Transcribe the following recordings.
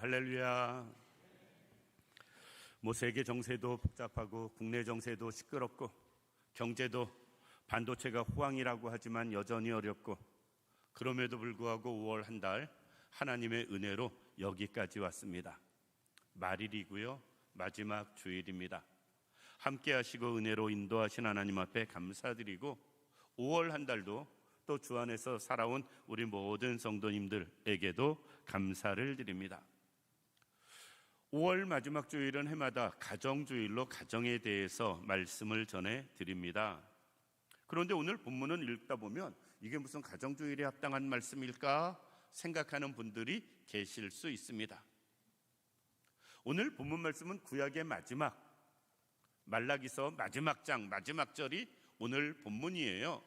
할렐루야. 세계 정세도 복잡하고 국내 정세도 시끄럽고 경제도 반도체가 호황이라고 하지만 여전히 어렵고, 그럼에도 불구하고 5월 한 달 하나님의 은혜로 여기까지 왔습니다. 말일이고요, 마지막 주일입니다. 함께 하시고 은혜로 인도하신 하나님 앞에 감사드리고, 5월 한 달도 또 주 안에서 살아온 우리 모든 성도님들에게도 감사를 드립니다. 5월 마지막 주일은 해마다 가정주일로 가정에 대해서 말씀을 전해드립니다. 그런데 오늘 본문은 읽다 보면 이게 무슨 가정주일에 합당한 말씀일까 생각하는 분들이 계실 수 있습니다. 오늘 본문 말씀은 구약의 마지막, 말라기서 마지막 장, 마지막 절이 오늘 본문이에요.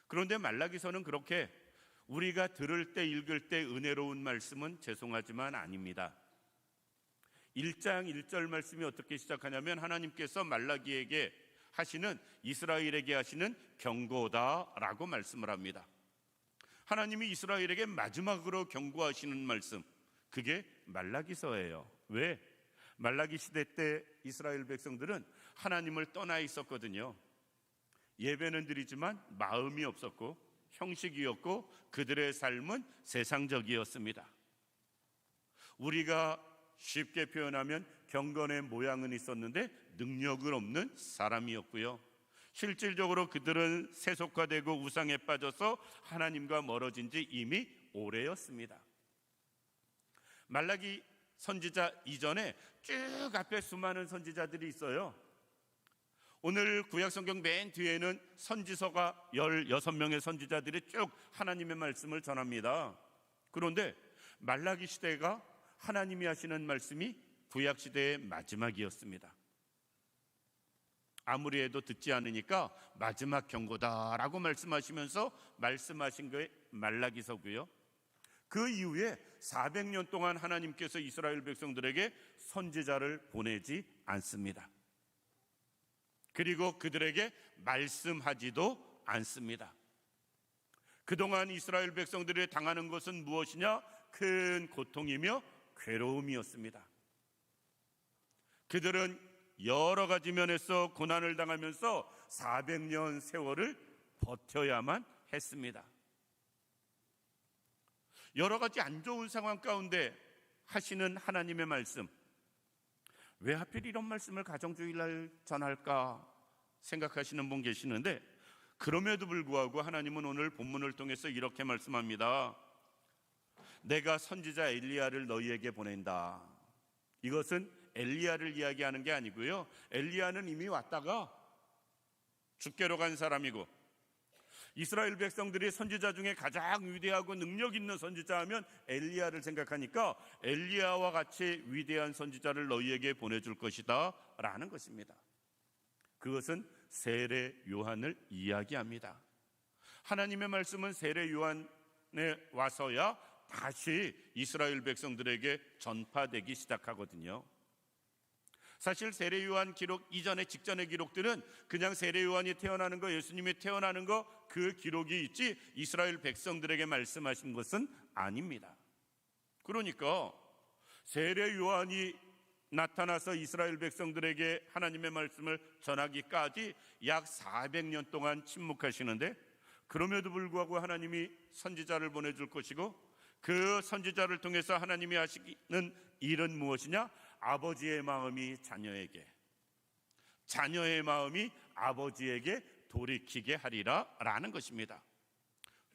그런데 말라기서는 그렇게 우리가 들을 때, 읽을 때 은혜로운 말씀은 죄송하지만 아닙니다. 1장 1절 말씀이 어떻게 시작하냐면, 하나님께서 말라기에게 하시는, 이스라엘에게 하시는 경고다라고 말씀을 합니다. 하나님이 이스라엘에게 마지막으로 경고하시는 말씀, 그게 말라기서예요. 왜? 말라기 시대 때 이스라엘 백성들은 하나님을 떠나 있었거든요. 예배는 드리지만 마음이 없었고 형식이었고 그들의 삶은 세상적이었습니다. 우리가 쉽게 표현하면 경건의 모양은 있었는데 능력은 없는 사람이었고요. 실질적으로 그들은 세속화되고 우상에 빠져서 하나님과 멀어진 지 이미 오래였습니다. 말라기 선지자 이전에 쭉 앞에 수많은 선지자들이 있어요. 오늘 구약성경 맨 뒤에는 선지서가 16명의 선지자들이 쭉 하나님의 말씀을 전합니다. 그런데 말라기 시대가 하나님이 하시는 말씀이 구약시대의 마지막이었습니다. 아무리 해도 듣지 않으니까 마지막 경고다라고 말씀하시면서 말씀하신 게 말라기서고요. 그 이후에 400년 동안 하나님께서 이스라엘 백성들에게 선지자를 보내지 않습니다. 그리고 그들에게 말씀하지도 않습니다. 그동안 이스라엘 백성들이 당하는 것은 무엇이냐? 큰 고통이며 괴로움이었습니다. 그들은 여러 가지 면에서 고난을 당하면서 400년 세월을 버텨야만 했습니다. 여러 가지 안 좋은 상황 가운데 하시는 하나님의 말씀, 왜 하필 이런 말씀을 가정주일날 전할까 생각하시는 분 계시는데, 그럼에도 불구하고 하나님은 오늘 본문을 통해서 이렇게 말씀합니다. 내가 선지자 엘리야를 너희에게 보낸다. 이것은 엘리야를 이야기하는 게 아니고요, 엘리야는 이미 왔다가 죽게로 간 사람이고, 이스라엘 백성들이 선지자 중에 가장 위대하고 능력 있는 선지자 하면 엘리야를 생각하니까 엘리야와 같이 위대한 선지자를 너희에게 보내줄 것이다 라는 것입니다. 그것은 세례 요한을 이야기합니다. 하나님의 말씀은 세례 요한에 와서야 다시 이스라엘 백성들에게 전파되기 시작하거든요. 사실 세례 요한 기록 이전의 직전의 기록들은 그냥 세례 요한이 태어나는 거, 예수님이 태어나는 거, 그 기록이 있지 이스라엘 백성들에게 말씀하신 것은 아닙니다. 그러니까 세례 요한이 나타나서 이스라엘 백성들에게 하나님의 말씀을 전하기까지 약 400년 동안 침묵하시는데, 그럼에도 불구하고 하나님이 선지자를 보내줄 것이고, 그 선지자를 통해서 하나님이 하시는 일은 무엇이냐? 아버지의 마음이 자녀에게, 자녀의 마음이 아버지에게 돌이키게 하리라 라는 것입니다.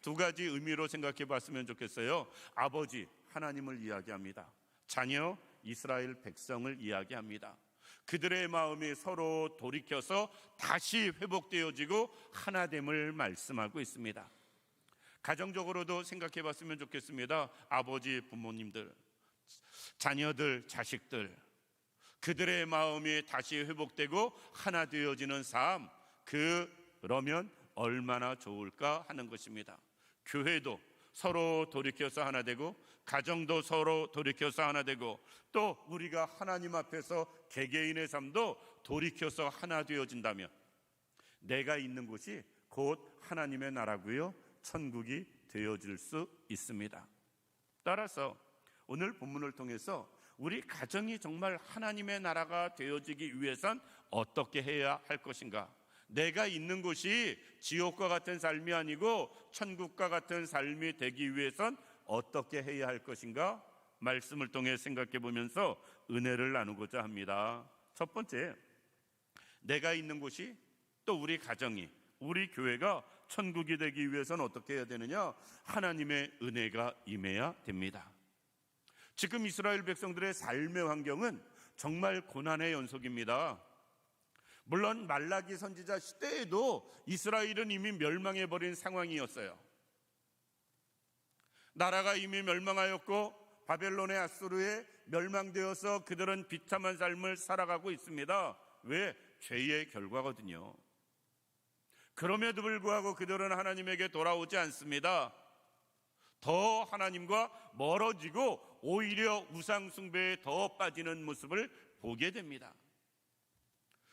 두 가지 의미로 생각해 봤으면 좋겠어요. 아버지, 하나님을 이야기합니다. 자녀, 이스라엘 백성을 이야기합니다. 그들의 마음이 서로 돌이켜서 다시 회복되어지고 하나됨을 말씀하고 있습니다. 가정적으로도 생각해 봤으면 좋겠습니다. 아버지, 부모님들, 자녀들, 자식들, 그들의 마음이 다시 회복되고 하나 되어지는 삶, 그러면 얼마나 좋을까 하는 것입니다. 교회도 서로 돌이켜서 하나 되고, 가정도 서로 돌이켜서 하나 되고, 또 우리가 하나님 앞에서 개개인의 삶도 돌이켜서 하나 되어진다면 내가 있는 곳이 곧 하나님의 나라고요, 천국이 되어질 수 있습니다. 따라서 오늘 본문을 통해서 우리 가정이 정말 하나님의 나라가 되어지기 위해선 어떻게 해야 할 것인가? 내가 있는 곳이 지옥과 같은 삶이 아니고 천국과 같은 삶이 되기 위해선 어떻게 해야 할 것인가? 말씀을 통해 생각해 보면서 은혜를 나누고자 합니다. 첫 번째, 내가 있는 곳이 또 우리 가정이, 우리 교회가 천국이 되기 위해서는 어떻게 해야 되느냐? 하나님의 은혜가 임해야 됩니다. 지금 이스라엘 백성들의 삶의 환경은 정말 고난의 연속입니다. 물론 말라기 선지자 시대에도 이스라엘은 이미 멸망해버린 상황이었어요. 나라가 이미 멸망하였고 바벨론의 아수르에 멸망되어서 그들은 비참한 삶을 살아가고 있습니다. 왜? 죄의 결과거든요. 그럼에도 불구하고 그들은 하나님에게 돌아오지 않습니다. 더 하나님과 멀어지고 오히려 우상 숭배에 더 빠지는 모습을 보게 됩니다.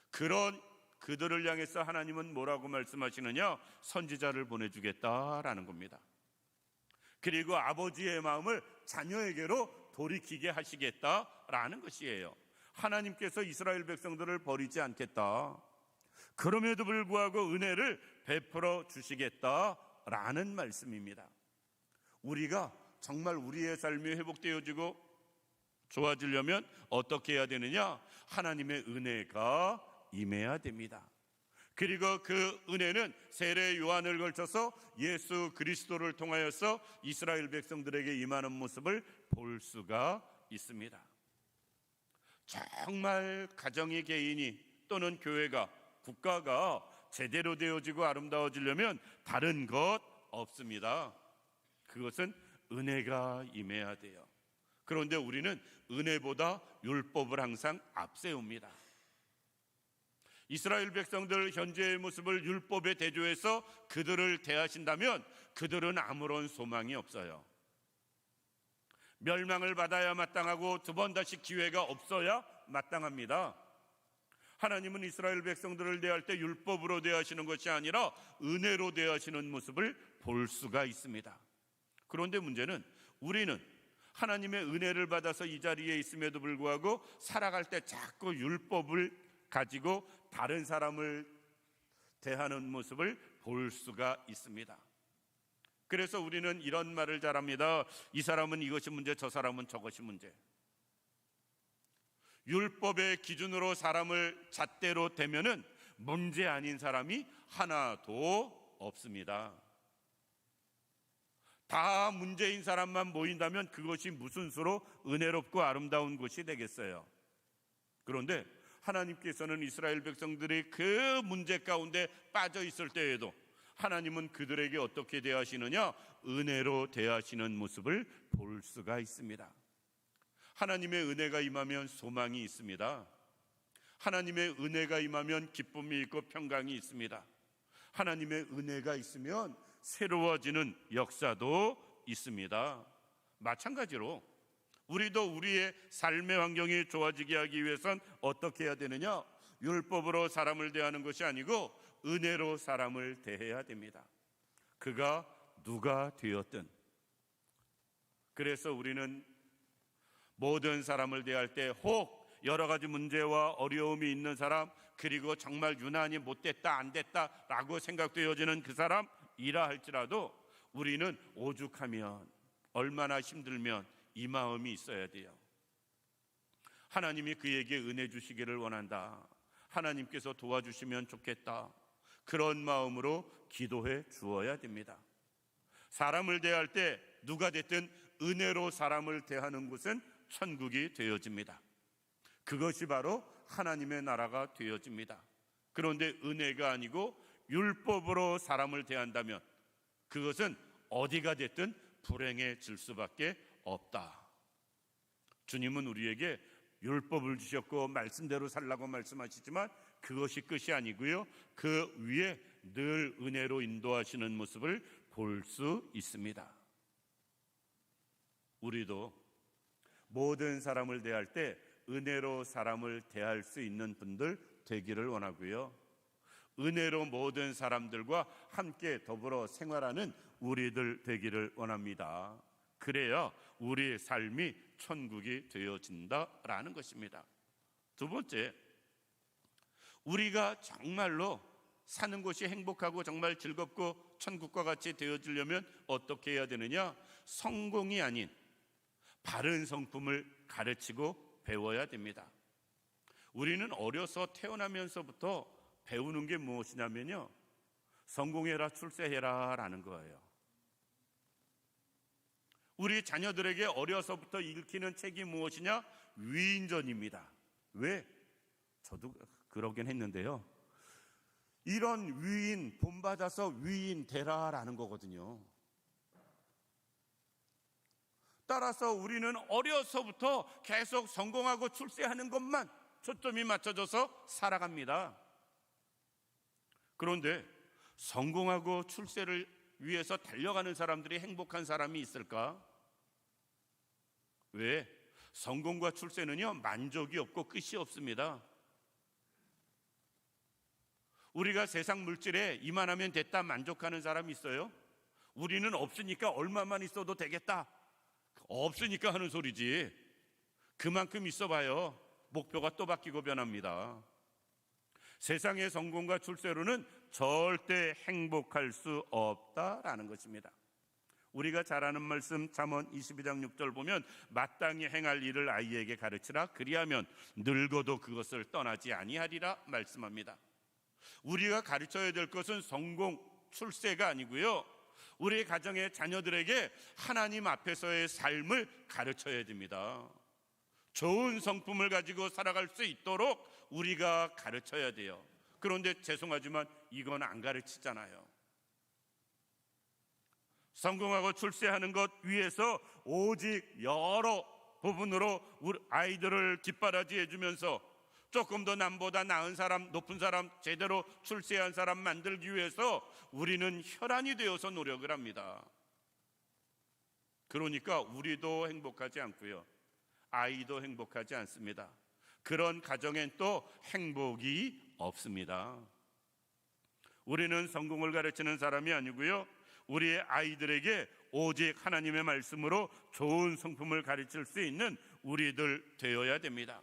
그런 그들을 향해서 하나님은 뭐라고 말씀하시느냐? 선지자를 보내주겠다라는 겁니다. 그리고 아버지의 마음을 자녀에게로 돌이키게 하시겠다라는 것이에요. 하나님께서 이스라엘 백성들을 버리지 않겠다. 그럼에도 불구하고 은혜를 베풀어 주시겠다라는 말씀입니다. 우리가 정말 우리의 삶이 회복되어지고 좋아지려면 어떻게 해야 되느냐? 하나님의 은혜가 임해야 됩니다. 그리고 그 은혜는 세례 요한을 걸쳐서 예수 그리스도를 통하여서 이스라엘 백성들에게 임하는 모습을 볼 수가 있습니다. 정말 가정이, 개인이 또는 교회가, 국가가 제대로 되어지고 아름다워지려면 다른 것 없습니다. 그것은 은혜가 임해야 돼요. 그런데 우리는 은혜보다 율법을 항상 앞세웁니다. 이스라엘 백성들 현재의 모습을 율법에 대조해서 그들을 대하신다면 그들은 아무런 소망이 없어요. 멸망을 받아야 마땅하고 두 번 다시 기회가 없어야 마땅합니다. 하나님은 이스라엘 백성들을 대할 때 율법으로 대하시는 것이 아니라 은혜로 대하시는 모습을 볼 수가 있습니다. 그런데 문제는 우리는 하나님의 은혜를 받아서 이 자리에 있음에도 불구하고 살아갈 때 자꾸 율법을 가지고 다른 사람을 대하는 모습을 볼 수가 있습니다. 그래서 우리는 이런 말을 잘합니다. 이 사람은 이것이 문제, 저 사람은 저것이 문제. 율법의 기준으로 사람을 잣대로 대면은 문제 아닌 사람이 하나도 없습니다. 다 문제인 사람만 모인다면 그것이 무슨 수로 은혜롭고 아름다운 곳이 되겠어요. 그런데 하나님께서는 이스라엘 백성들이 그 문제 가운데 빠져 있을 때에도 하나님은 그들에게 어떻게 대하시느냐? 은혜로 대하시는 모습을 볼 수가 있습니다. 하나님의 은혜가 임하면 소망이 있습니다. 하나님의 은혜가 임하면 기쁨이 있고 평강이 있습니다. 하나님의 은혜가 있으면 새로워지는 역사도 있습니다. 마찬가지로 우리도 우리의 삶의 환경이 좋아지게 하기 위해선 어떻게 해야 되느냐? 율법으로 사람을 대하는 것이 아니고 은혜로 사람을 대해야 됩니다. 그가 누가 되었든. 그래서 우리는 모든 사람을 대할 때 혹 여러 가지 문제와 어려움이 있는 사람, 그리고 정말 유난히 못됐다 안 됐다라고 생각되어지는 그 사람이라 할지라도 우리는 오죽하면, 얼마나 힘들면 이 마음이 있어야 돼요. 하나님이 그에게 은혜 주시기를 원한다. 하나님께서 도와주시면 좋겠다. 그런 마음으로 기도해 주어야 됩니다. 사람을 대할 때 누가 됐든 은혜로 사람을 대하는 곳은 천국이 되어집니다. 그것이 바로 하나님의 나라가 되어집니다. 그런데 은혜가 아니고 율법으로 사람을 대한다면 그것은 어디가 됐든 불행해질 수밖에 없다. 주님은 우리에게 율법을 주셨고 말씀대로 살라고 말씀하시지만 그것이 끝이 아니고요, 그 위에 늘 은혜로 인도하시는 모습을 볼 수 있습니다. 우리도 모든 사람을 대할 때 은혜로 사람을 대할 수 있는 분들 되기를 원하고요, 은혜로 모든 사람들과 함께 더불어 생활하는 우리들 되기를 원합니다. 그래야 우리의 삶이 천국이 되어진다라는 것입니다. 두 번째, 우리가 정말로 사는 것이 행복하고 정말 즐겁고 천국과 같이 되어지려면 어떻게 해야 되느냐? 성공이 아닌 바른 성품을 가르치고 배워야 됩니다. 우리는 어려서 태어나면서부터 배우는 게 무엇이냐면요, 성공해라 출세해라 라는 거예요. 우리 자녀들에게 어려서부터 읽히는 책이 무엇이냐? 위인전입니다. 왜? 저도 그러긴 했는데요, 이런 위인 본받아서 위인 되라라는 거거든요. 따라서 우리는 어려서부터 계속 성공하고 출세하는 것만 초점이 맞춰져서 살아갑니다. 그런데 성공하고 출세를 위해서 달려가는 사람들이 행복한 사람이 있을까? 왜? 성공과 출세는요, 만족이 없고 끝이 없습니다. 우리가 세상 물질에 이만하면 됐다 만족하는 사람이 있어요? 우리는 없으니까 얼마만 있어도 되겠다, 없으니까 하는 소리지. 그만큼 있어봐요, 목표가 또 바뀌고 변합니다. 세상의 성공과 출세로는 절대 행복할 수 없다라는 것입니다. 우리가 잘 아는 말씀 잠언 22장 6절 보면 마땅히 행할 일을 아이에게 가르치라, 그리하면 늙어도 그것을 떠나지 아니하리라 말씀합니다. 우리가 가르쳐야 될 것은 성공, 출세가 아니고요, 우리 가정의 자녀들에게 하나님 앞에서의 삶을 가르쳐야 됩니다. 좋은 성품을 가지고 살아갈 수 있도록 우리가 가르쳐야 돼요. 그런데 죄송하지만 이건 안 가르치잖아요. 성공하고 출세하는 것 위해서 오직 여러 부분으로 우리 아이들을 뒷바라지해 주면서 조금 더 남보다 나은 사람, 높은 사람, 제대로 출세한 사람 만들기 위해서 우리는 혈안이 되어서 노력을 합니다. 그러니까 우리도 행복하지 않고요, 아이도 행복하지 않습니다. 그런 가정엔 또 행복이 없습니다. 우리는 성공을 가르치는 사람이 아니고요, 우리의 아이들에게 오직 하나님의 말씀으로 좋은 성품을 가르칠 수 있는 우리들 되어야 됩니다.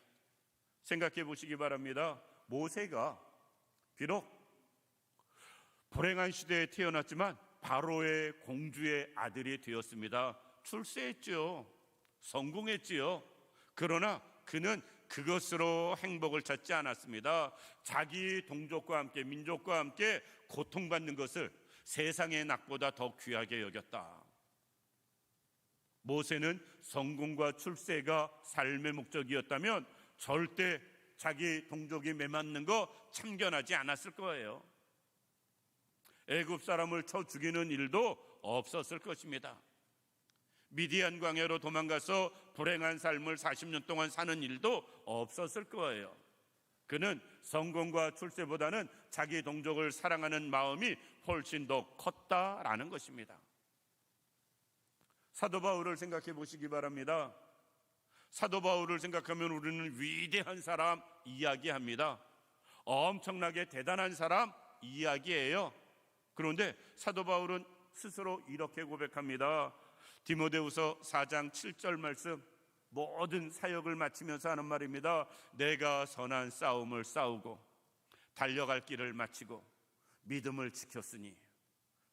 생각해 보시기 바랍니다. 모세가 비록 불행한 시대에 태어났지만 바로의 공주의 아들이 되었습니다. 출세했지요, 성공했지요. 그러나 그는 그것으로 행복을 찾지 않았습니다. 자기 동족과 함께, 민족과 함께 고통받는 것을 세상의 낙보다 더 귀하게 여겼다. 모세는 성공과 출세가 삶의 목적이었다면 절대 자기 동족이 매맞는 거 참견하지 않았을 거예요. 애굽 사람을 쳐 죽이는 일도 없었을 것입니다. 미디안 광야로 도망가서 불행한 삶을 40년 동안 사는 일도 없었을 거예요. 그는 성공과 출세보다는 자기 동족을 사랑하는 마음이 훨씬 더 컸다라는 것입니다. 사도 바울을 생각해 보시기 바랍니다. 사도 바울을 생각하면 우리는 위대한 사람 이야기합니다. 엄청나게 대단한 사람 이야기예요. 그런데 사도 바울은 스스로 이렇게 고백합니다. 디모데후서 4장 7절 말씀, 모든 사역을 마치면서 하는 말입니다. 내가 선한 싸움을 싸우고 달려갈 길을 마치고 믿음을 지켰으니.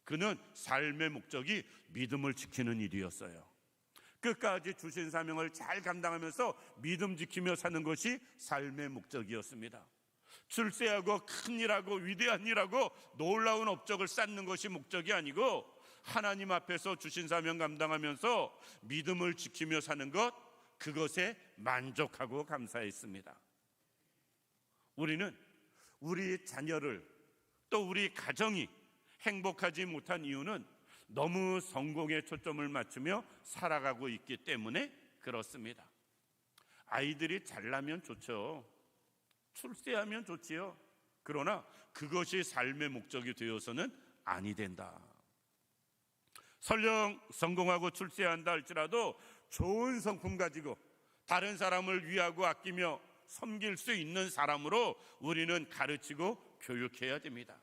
그는 삶의 목적이 믿음을 지키는 일이었어요. 끝까지 주신 사명을 잘 감당하면서 믿음 지키며 사는 것이 삶의 목적이었습니다. 출세하고 큰 일하고 위대한 일하고 놀라운 업적을 쌓는 것이 목적이 아니고 하나님 앞에서 주신 사명 감당하면서 믿음을 지키며 사는 것, 그것에 만족하고 감사했습니다. 우리는 우리 자녀를, 또 우리 가정이 행복하지 못한 이유는 너무 성공에 초점을 맞추며 살아가고 있기 때문에 그렇습니다. 아이들이 잘나면 좋죠. 출세하면 좋지요. 그러나 그것이 삶의 목적이 되어서는 아니 된다. 설령 성공하고 출세한다 할지라도 좋은 성품 가지고 다른 사람을 위하고 아끼며 섬길 수 있는 사람으로 우리는 가르치고 교육해야 됩니다.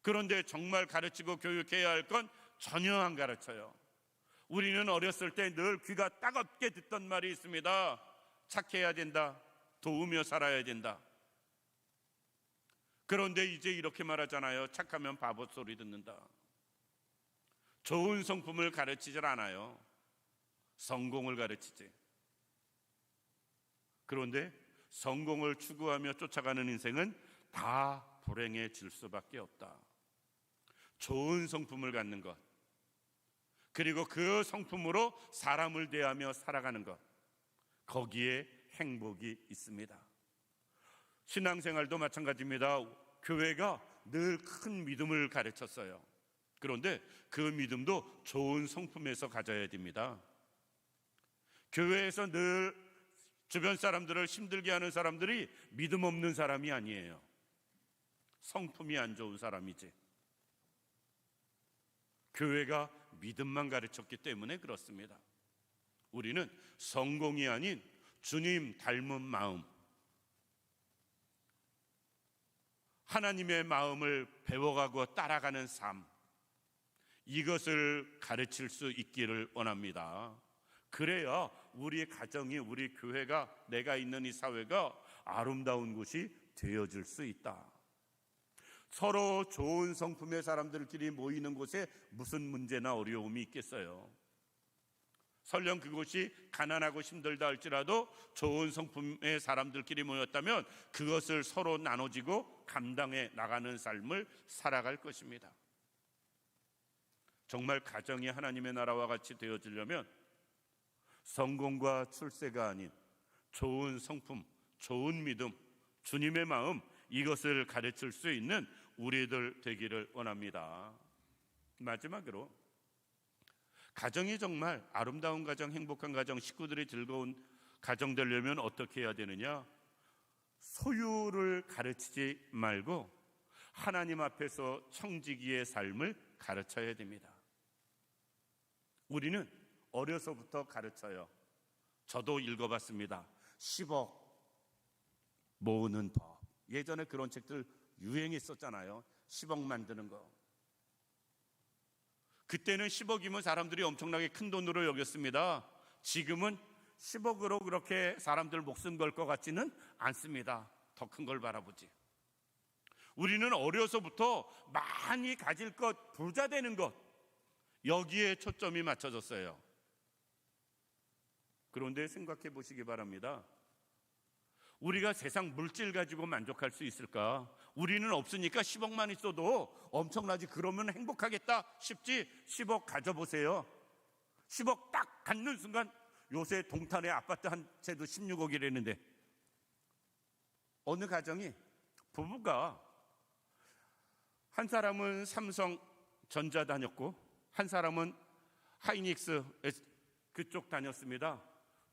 그런데 정말 가르치고 교육해야 할 건 전혀 안 가르쳐요. 우리는 어렸을 때 늘 귀가 따갑게 듣던 말이 있습니다. 착해야 된다. 도우며 살아야 된다. 그런데 이제 이렇게 말하잖아요. 착하면 바보 소리 듣는다. 좋은 성품을 가르치질 않아요. 성공을 가르치지. 그런데 성공을 추구하며 쫓아가는 인생은 다 불행해질 수밖에 없다. 좋은 성품을 갖는 것, 그리고 그 성품으로 사람을 대하며 살아가는 것, 거기에 행복이 있습니다. 신앙생활도 마찬가지입니다. 교회가 늘 큰 믿음을 가르쳤어요. 그런데 그 믿음도 좋은 성품에서 가져야 됩니다. 교회에서 늘 주변 사람들을 힘들게 하는 사람들이 믿음 없는 사람이 아니에요. 성품이 안 좋은 사람이지. 교회가 믿음만 가르쳤기 때문에 그렇습니다. 우리는 성공이 아닌 주님 닮은 마음, 하나님의 마음을 배워가고 따라가는 삶, 이것을 가르칠 수 있기를 원합니다. 그래야 우리 가정이, 우리 교회가, 내가 있는 이 사회가 아름다운 곳이 되어질 수 있다. 서로 좋은 성품의 사람들끼리 모이는 곳에 무슨 문제나 어려움이 있겠어요? 설령 그곳이 가난하고 힘들다 할지라도 좋은 성품의 사람들끼리 모였다면 그것을 서로 나눠지고 감당해 나가는 삶을 살아갈 것입니다. 정말 가정이 하나님의 나라와 같이 되어지려면 성공과 출세가 아닌 좋은 성품, 좋은 믿음, 주님의 마음, 이것을 가르칠 수 있는 우리들 되기를 원합니다. 마지막으로, 가정이 정말 아름다운 가정, 행복한 가정, 식구들이 즐거운 가정 되려면 어떻게 해야 되느냐? 소유를 가르치지 말고 하나님 앞에서 청지기의 삶을 가르쳐야 됩니다. 우리는 어려서부터 가르쳐요. 저도 읽어봤습니다. 10억 모으는 법. 예전에 그런 책들 유행했었잖아요. 10억 만드는 거. 그때는 10억이면 사람들이 엄청나게 큰 돈으로 여겼습니다. 지금은 10억으로 그렇게 사람들 목숨 걸 것 같지는 않습니다. 더 큰 걸 바라보지. 우리는 어려서부터 많이 가질 것, 부자 되는 것, 여기에 초점이 맞춰졌어요. 그런데 생각해 보시기 바랍니다. 우리가 세상 물질 가지고 만족할 수 있을까? 우리는 없으니까 10억만 있어도 엄청나지, 그러면 행복하겠다 싶지. 10억 가져보세요. 10억 딱 갖는 순간, 요새 동탄에 아파트 한 채도 16억이라는데 어느 가정이, 부부가 한 사람은 삼성전자 다녔고 한 사람은 하이닉스 그쪽 다녔습니다.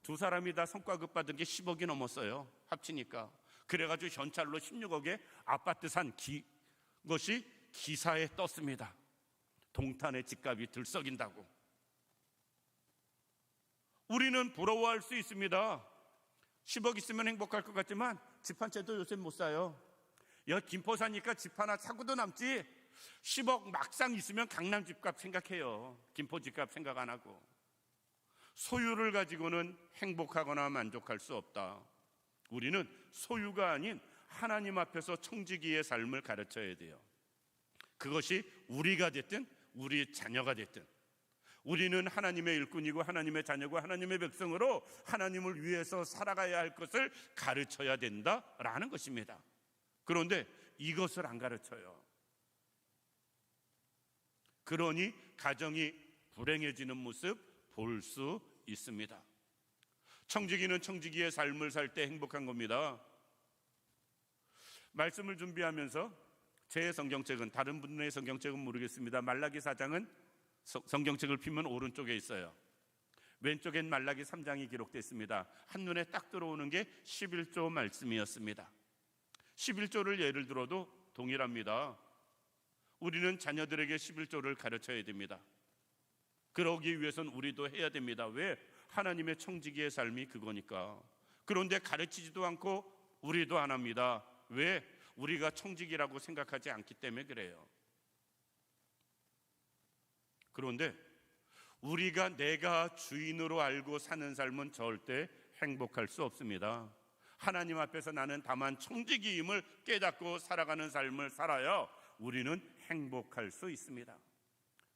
두 사람이 다 성과급 받은 게 10억이 넘었어요. 합치니까. 그래가지고 현찰로 16억에 아파트 산 것이 기사에 떴습니다. 동탄의 집값이 들썩인다고. 우리는 부러워할 수 있습니다. 10억 있으면 행복할 것 같지만 집 한 채도 요새 못 사요. 여기 김포 사니까 집 하나 사고도 남지, 10억 막상 있으면 강남 집값 생각해요. 김포 집값 생각 안 하고. 소유를 가지고는 행복하거나 만족할 수 없다. 우리는 소유가 아닌 하나님 앞에서 청지기의 삶을 가르쳐야 돼요. 그것이 우리가 됐든 우리 자녀가 됐든, 우리는 하나님의 일꾼이고 하나님의 자녀고 하나님의 백성으로 하나님을 위해서 살아가야 할 것을 가르쳐야 된다라는 것입니다. 그런데 이것을 안 가르쳐요. 그러니 가정이 불행해지는 모습 볼 수 있습니다. 청지기는 청지기의 삶을 살 때 행복한 겁니다. 말씀을 준비하면서 제 성경책은, 다른 분의 성경책은 모르겠습니다. 말라기 4장은 성경책을 펴면 오른쪽에 있어요. 왼쪽엔 말라기 3장이 기록되어 있습니다. 한눈에 딱 들어오는 게 11조 말씀이었습니다. 11조를 예를 들어도 동일합니다. 우리는 자녀들에게 11조를 가르쳐야 됩니다. 그러기 위해서는 우리도 해야 됩니다. 왜? 하나님의 청지기의 삶이 그거니까. 그런데 가르치지도 않고 우리도 안 합니다. 왜? 우리가 청지기라고 생각하지 않기 때문에 그래요. 그런데 우리가 내가 주인으로 알고 사는 삶은 절대 행복할 수 없습니다. 하나님 앞에서 나는 다만 청지기임을 깨닫고 살아가는 삶을 살아야 우리는 행복할 수 있습니다.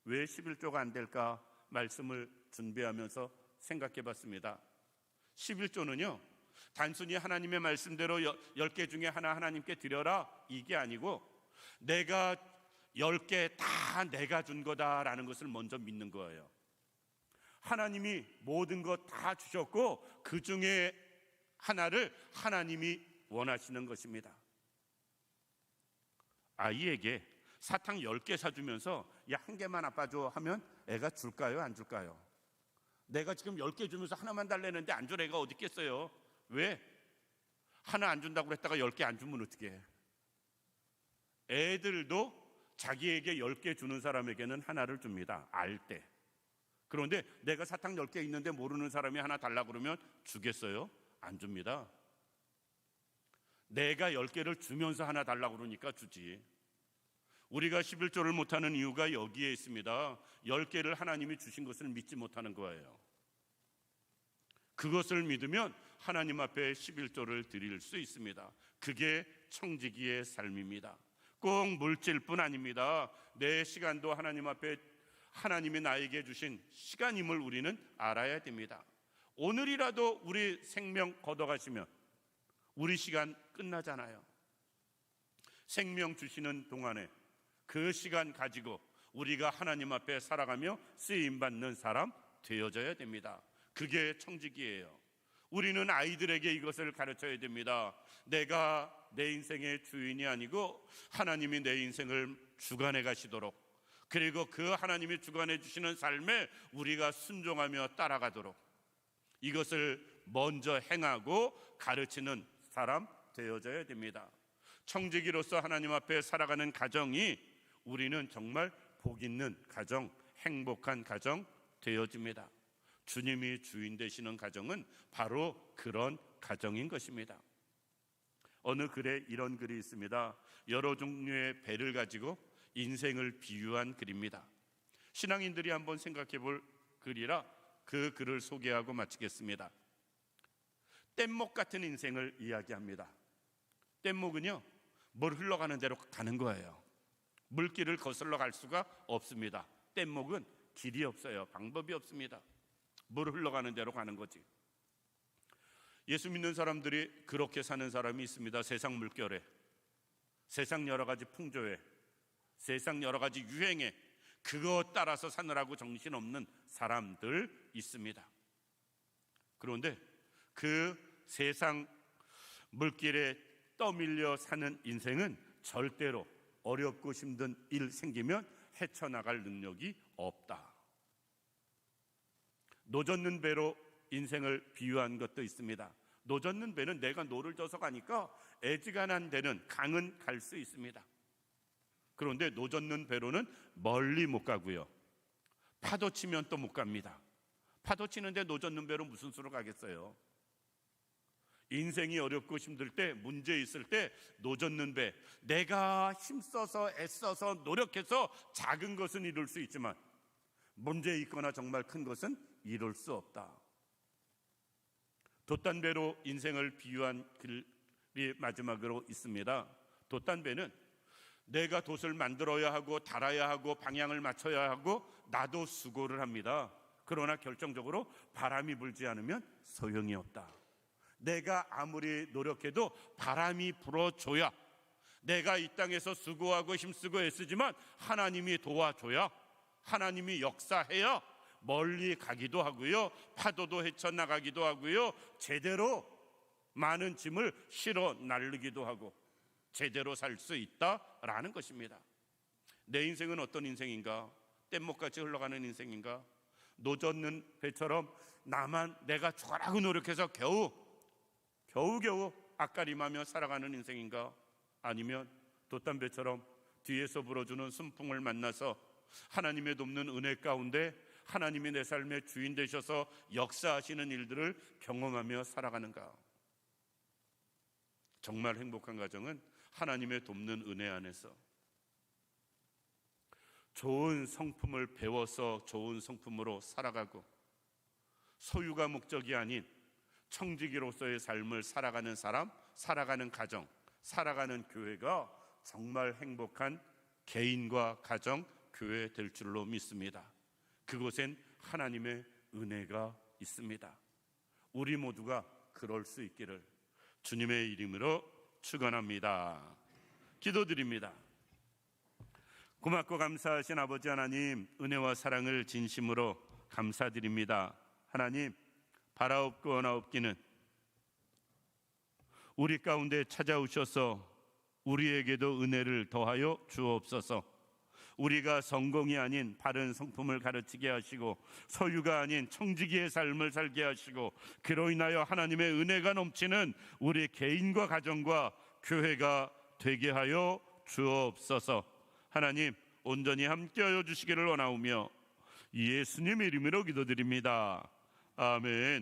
왜 11조가 안 될까 말씀을 준비하면서 생각해 봤습니다. 11조는요 단순히 하나님의 말씀대로 10개 중에 하나 하나님께 드려라 이게 아니고 내가 10개 다 내가 준 거다라는 것을 먼저 믿는 거예요. 하나님이 모든 것 다 주셨고 그 중에 하나를 하나님이 원하시는 것입니다. 아이에게 사탕 10개 사주면서 야, 한 개만 아빠 줘 하면 애가 줄까요? 안 줄까요? 내가 지금 10개 주면서 하나만 달래는데 안 줄 애가 어디 있겠어요? 왜? 하나 안 준다고 했다가 10개 안 주면 어떻게 해? 애들도 자기에게 10개 주는 사람에게는 하나를 줍니다. 알 때. 그런데 내가 사탕 10개 있는데 모르는 사람이 하나 달라고 그러면 주겠어요? 안 줍니다. 내가 10개를 주면서 하나 달라고 그러니까 주지. 우리가 11조를 못하는 이유가 여기에 있습니다. 10개를 하나님이 주신 것을 믿지 못하는 거예요. 그것을 믿으면 하나님 앞에 11조를 드릴 수 있습니다. 그게 청지기의 삶입니다. 꼭 물질뿐 아닙니다. 내 시간도 하나님 앞에 하나님이 나에게 주신 시간임을 우리는 알아야 됩니다. 오늘이라도 우리 생명 걷어가시면 우리 시간 끝나잖아요. 생명 주시는 동안에 그 시간 가지고 우리가 하나님 앞에 살아가며 쓰임받는 사람 되어져야 됩니다. 그게 청지기예요. 우리는 아이들에게 이것을 가르쳐야 됩니다. 내가 내 인생의 주인이 아니고 하나님이 내 인생을 주관해 가시도록, 그리고 그 하나님이 주관해 주시는 삶에 우리가 순종하며 따라가도록 이것을 먼저 행하고 가르치는 사람 되어져야 됩니다. 청지기로서 하나님 앞에 살아가는 가정이 우리는 정말 복 있는 가정, 행복한 가정 되어집니다. 주님이 주인 되시는 가정은 바로 그런 가정인 것입니다. 어느 글에 이런 글이 있습니다. 여러 종류의 배를 가지고 인생을 비유한 글입니다. 신앙인들이 한번 생각해 볼 글이라 그 글을 소개하고 마치겠습니다. 뗏목 같은 인생을 이야기합니다. 뗏목은요, 물 흘러가는 대로 가는 거예요. 물길을 거슬러 갈 수가 없습니다. 뗏목은 길이 없어요. 방법이 없습니다. 물 흘러가는 대로 가는 거지. 예수 믿는 사람들이 그렇게 사는 사람이 있습니다. 세상 물결에, 세상 여러 가지 풍조에, 세상 여러 가지 유행에 그것 따라서 사느라고 정신없는 사람들 있습니다. 그런데 그 세상 물길에 떠밀려 사는 인생은 절대로 어렵고 힘든 일 생기면 헤쳐나갈 능력이 없다. 노젓는 배로 인생을 비유한 것도 있습니다. 노젓는 배는 내가 노를 져서 가니까 애지간한 데는 강은 갈 수 있습니다. 그런데 노젓는 배로는 멀리 못 가고요, 파도 치면 또 못 갑니다. 파도 치는데 노젓는 배로 무슨 수로 가겠어요? 인생이 어렵고 힘들 때, 문제 있을 때 노젓는 배, 내가 힘써서 애써서 노력해서 작은 것은 이룰 수 있지만 문제 있거나 정말 큰 것은 이룰 수 없다. 돛단배로 인생을 비유한 글이 마지막으로 있습니다. 돛단배는 내가 돛을 만들어야 하고 달아야 하고 방향을 맞춰야 하고 나도 수고를 합니다. 그러나 결정적으로 바람이 불지 않으면 소용이 없다. 내가 아무리 노력해도 바람이 불어줘야, 내가 이 땅에서 수고하고 힘쓰고 애쓰지만 하나님이 도와줘야, 하나님이 역사해야 멀리 가기도 하고요, 파도도 헤쳐나가기도 하고요, 제대로 많은 짐을 실어 나르기도 하고 제대로 살 수 있다라는 것입니다. 내 인생은 어떤 인생인가? 뗏목같이 흘러가는 인생인가? 노젓는 배처럼 내가 죽어라고 노력해서 겨우 앞가림하며 살아가는 인생인가? 아니면 돛단배처럼 뒤에서 불어주는 순풍을 만나서 하나님의 돕는 은혜 가운데 하나님이 내 삶의 주인 되셔서 역사하시는 일들을 경험하며 살아가는가? 정말 행복한 가정은 하나님의 돕는 은혜 안에서, 좋은 성품을 배워서 좋은 성품으로 살아가고, 소유가 목적이 아닌 청지기로서의 삶을 살아가는 사람, 살아가는 가정, 살아가는 교회가 정말 행복한 개인과 가정, 교회 될 줄로 믿습니다. 그곳엔 하나님의 은혜가 있습니다. 우리 모두가 그럴 수 있기를 주님의 이름으로 축원합니다. 기도드립니다. 고맙고 감사하신 아버지 하나님, 은혜와 사랑을 진심으로 감사드립니다. 하나님, 바라옵고 원하옵기는 우리 가운데 찾아오셔서 우리에게도 은혜를 더하여 주옵소서. 우리가 성공이 아닌 바른 성품을 가르치게 하시고, 소유가 아닌 청지기의 삶을 살게 하시고, 그로 인하여 하나님의 은혜가 넘치는 우리 개인과 가정과 교회가 되게 하여 주옵소서. 하나님, 온전히 함께하여 주시기를 원하오며 예수님의 이름으로 기도드립니다. 아멘.